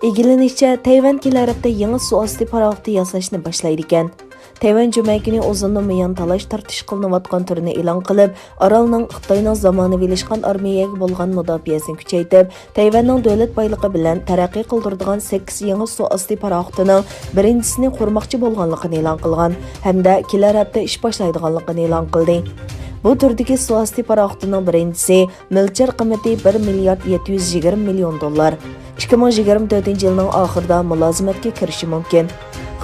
İgilinishicha, Tayvan kelarapda yangi suvosti paraxodi yasashni boshlaydi ekan. Tayvan jumaykini uzundan buyon talash tartish qilinayotgan turini e'lon qilib, orolning Xitoyning zamonaviylashgan armiyaga bo'lgan mudofaasini kuchaytirib, Tayvanning davlat boyligi bilan taraqqiy qildiradigan 8 yangi suvosti paraxodining birinchisini qurmoqchi bo'lganligini e'lon qilgan hamda kelarapda ish boshlaydiganligini e'lon qildi. Bu turdagi suvosti paraxodining birinchisi milchar qiymati 1 milliard 720 million dollar. 2024 yilning oxirida mulozimatga kirishi mumkin.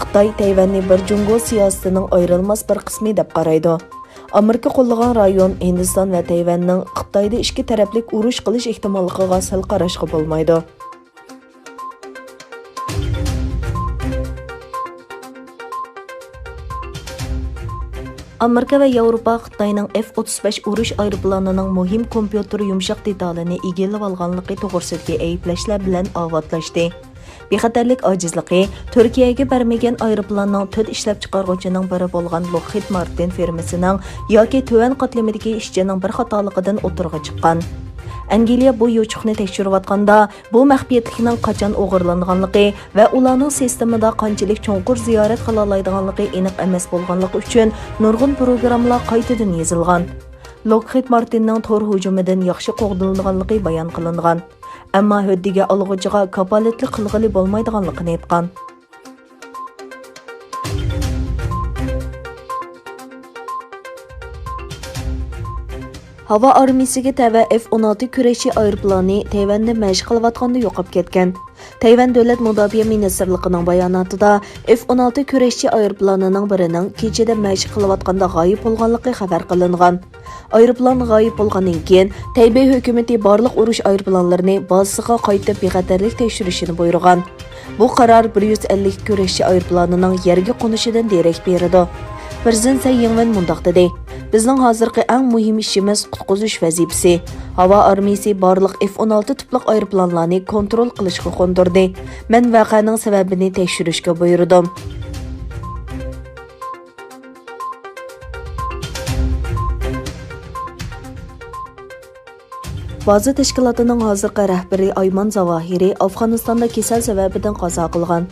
Xitoy Tayvanni bir Jungo siyosatining ayrilmas bir qismi deb qaraydi. Amerika qo'llagan rayon Hindiston va Tayvanning Xitoyda ikki taraflik urush qilish ehtimolligiga sal qarashga bo'lmaydi. Amerika va Yevropa Xitoyning F-35 urush aeroplanining muhim kompyuter yumshoq detalini egallab olganligi to'g'risidagi ayblashlar bilan ovotlashdi. Bexatarlik ojizligi Turkiyaga bermagan aeroplanning 4 ishlab chiqaruvchining biri bo'lgan Lockheed Martin firmasining yoki tuvan qatlamidagi ishchining bir xatoligidan o'tirg'i chiqqan. Angliya bu yo'chuqni tekshirayotganda bu maxpiyetlikning qachon o'g'irlanganligi va ularning sistemida qanchalik cho'nqur ziyorat qila oladiganligi aniq emas bo'lganligi uchun nurg'un programmalar qaytadan yozilgan. Lockheed Martinning tor hujumidan yaxshi qo'g'dilinganligi bayon qilingan. Ammo huddiga olg'uchiga kapolatli qilg'ili bo'lmaydiganligini aytgan. Hava armiyasiga tava F-16 kurashchi aeroplani Tayvanda mashq qilayotganda yo'qolib ketgan. Tayvan davlat mudofaa ministrligining bayonotida F-16 kurashchi aeroplanining birining kechada mashq qilayotganda g'oyib bo'lganligi xabar qilingan. Aeroplan g'oyib bo'lgandan keyin Taybey hukumatı barliq urush aeroplanlarini bazasiga qaytib bexatarlik tekshirishini buyurgan. Bu qaror 150 kurashchi aeroplanining yerga qo'nishidan derak beradi. Prezident Tsai Ing-wen mundaq dedi: "Bizning hozirgi eng muhim ishimiz qutqizish vazifasi. Havo armiyasi barliq F-16 tipliq aeroplanlarni kontrol qilishga qo'ndirdi. Men voqeaning sababini tekshirishga buyurdim." Baza tashkilotining hozirgi rahbari Ayman Zavahiri Afg'onistonda kasal sababidan qazo qilgan.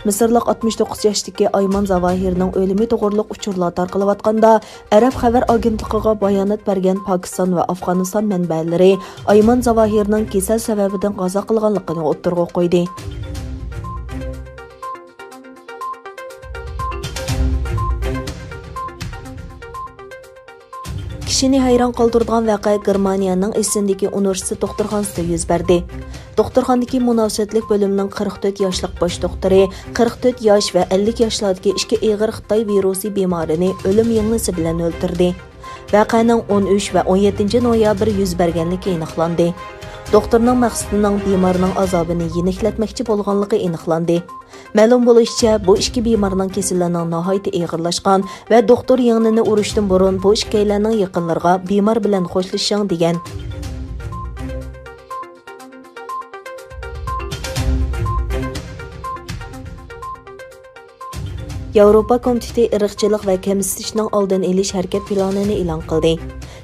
Misrlik 69 yoshdagi Ayman Zavahirning o'limi to'g'riliq uchurlar tarqalayotganda Arab xabar agentligiga bayonot bergan Pokiston va Afg'oniston manbalari Ayman Zavahirning kasal sababidan qazo qilganligini o'ttirg'a qo'ydi. Kishini hayron qoldirgan voqea Germaniyaning Essendagi universitet doktorxonasida yuz berdi. Doktorxonadagi munosabatlik bo'limining 44 yoshlik bosh doktori 44 yosh va 50 yoshlardagi ikki og'ir Xitoy virusi bemorini o'lim yanglisi bilan o'ldirdi. Voqeaning 13 va 17 noyabr yuz berganligi aniqlandi. Doktorning maqsadining bemorning azobini yeniklatmoqchi bo'lganligi aniqlandi. Ma'lum bo'lishicha, bu ikki bemorning kasallanining nihoyatda og'irlashgan va doktor yangnini urishdan burun bu ikkilarning yaqinlariga bemor bilan xo'shlashing degan. Yevropa Komiteti irqchilik va kamsitishning oldini olish harakat planini e'lon qildi.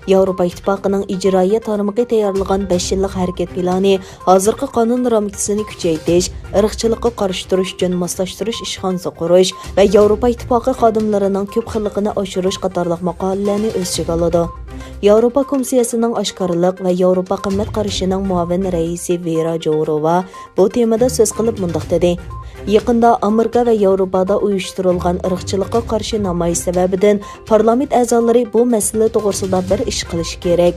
Yevropa İttifaqının icroiya tarmog'i tayyorlagan 5 yillik harakat plani hozirgi qonun ramkasini kuchaytirish, irqchilikqa qarshi turish uchun moslashtirish ishxonasi qurish va Yevropa İttifaqi xodimlarining ko'p xilligini oshirish qatorliq maqolalarni o'z ichiga oladi. Yevropa Komissiyasining oshkorlik va Yevropa qimmat qarashining muavin raisi Vera Jourova bu temada so'z qilib mundaq dedi: Yaqinda Amerika va Yevropada uyushtirilgan irqchilikqa qarshi namoyish sababidan parlament a'zolari bu masala to'g'risida bir ish qilish kerak.